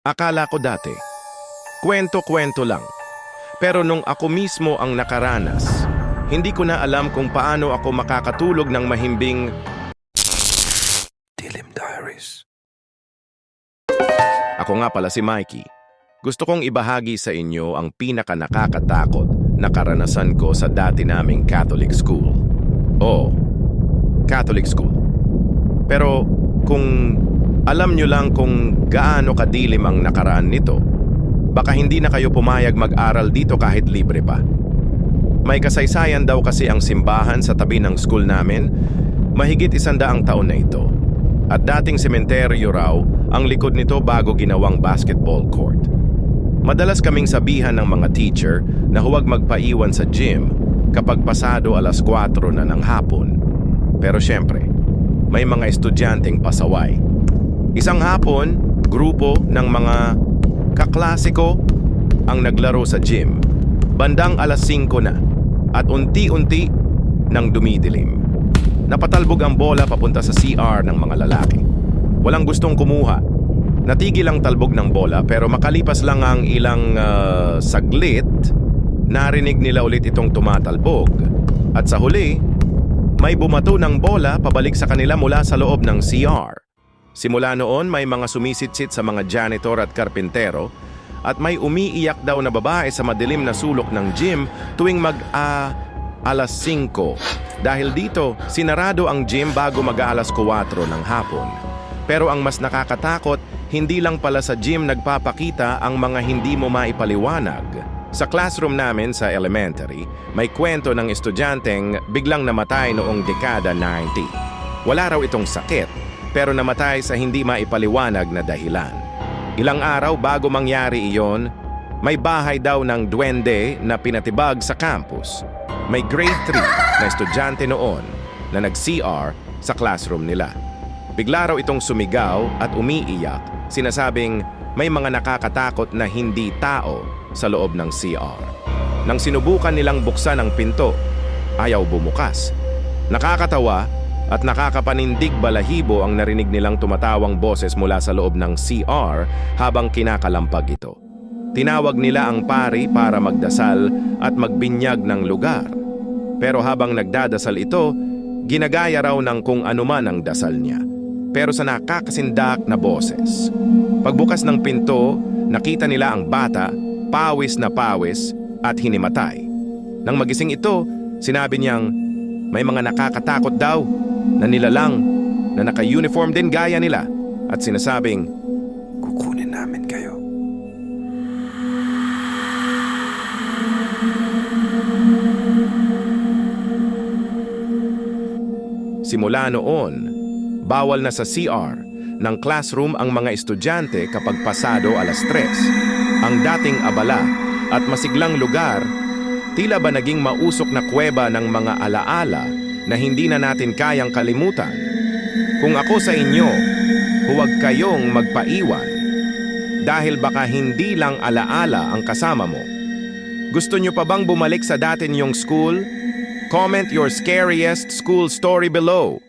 Akala ko dati, kwento-kwento lang. Pero nung ako mismo ang nakaranas, hindi ko na alam kung paano ako makakatulog ng mahimbing Dilim Diaries. Ako nga pala si Mikey. Gusto kong ibahagi sa inyo ang pinaka-nakakatakot na karanasan ko sa dati naming Catholic school. Oo, Catholic school. Pero kung alam nyo lang kung gaano kadilim ang nakaraan nito, baka hindi na kayo pumayag mag-aral dito kahit libre pa. May kasaysayan daw kasi ang simbahan sa tabi ng school namin, mahigit 100 taon na ito. At dating sementeryo raw ang likod nito bago ginawang basketball court. Madalas kaming sabihan ng mga teacher na huwag magpaiwan sa gym kapag pasado 4:00 na ng hapon. Pero syempre, may mga estudyanteng pasaway. Isang hapon, grupo ng mga kaklase ko ang naglaro sa gym. Bandang 5:00 na at unti-unti nang dumidilim. Napatalbog ang bola papunta sa CR ng mga lalaki. Walang gustong kumuha. Natigil ang talbog ng bola pero makalipas lang ang ilang saglit, narinig nila ulit itong tumatalbog. At sa huli, may bumato ng bola pabalik sa kanila mula sa loob ng CR. Simula noon may mga sumisitsit sa mga janitor at karpintero at may umiiyak daw na babae sa madilim na sulok ng gym tuwing 5:00. Dahil dito, sinarado ang gym bago 4:00 ng hapon. Pero ang mas nakakatakot, hindi lang pala sa gym nagpapakita ang mga hindi mo maipaliwanag. Sa classroom namin sa elementary, may kwento ng estudyanteng biglang namatay noong dekada 90. Wala raw itong sakit, pero namatay sa hindi maipaliwanag na dahilan. Ilang araw bago mangyari iyon, may bahay daw ng duwende na pinatibag sa campus. May grade 3 na estudyante noon na nag-CR sa classroom nila. Bigla raw itong sumigaw at umiiyak, sinasabing may mga nakakatakot na hindi tao sa loob ng CR. Nang sinubukan nilang buksan ang pinto, ayaw bumukas. Nakakatawa at nakakapanindig balahibo ang narinig nilang tumatawang boses mula sa loob ng CR habang kinakalampag ito. Tinawag nila ang pari para magdasal at magbinyag ng lugar. Pero habang nagdadasal ito, ginagaya raw ng kung anuman ang dasal niya. Pero sa nakakasindak na boses. Pagbukas ng pinto, nakita nila ang bata, pawis na pawis at hinimatay. Nang magising ito, sinabi niyang may mga nakakatakot daw na nilalang na naka-uniform din gaya nila at sinasabing, "Kukunin namin kayo." Simula noon, bawal na sa CR ng classroom ang mga estudyante kapag pasado 3:00. Ang dating abala at masiglang lugar, tila ba naging mausok na kuweba ng mga alaala na hindi na natin kayang kalimutan. Kung ako sa inyo, huwag kayong magpaiwan dahil baka hindi lang alaala ang kasama mo. Gusto nyo pa bang bumalik sa dati niyong school? Comment your scariest school story below.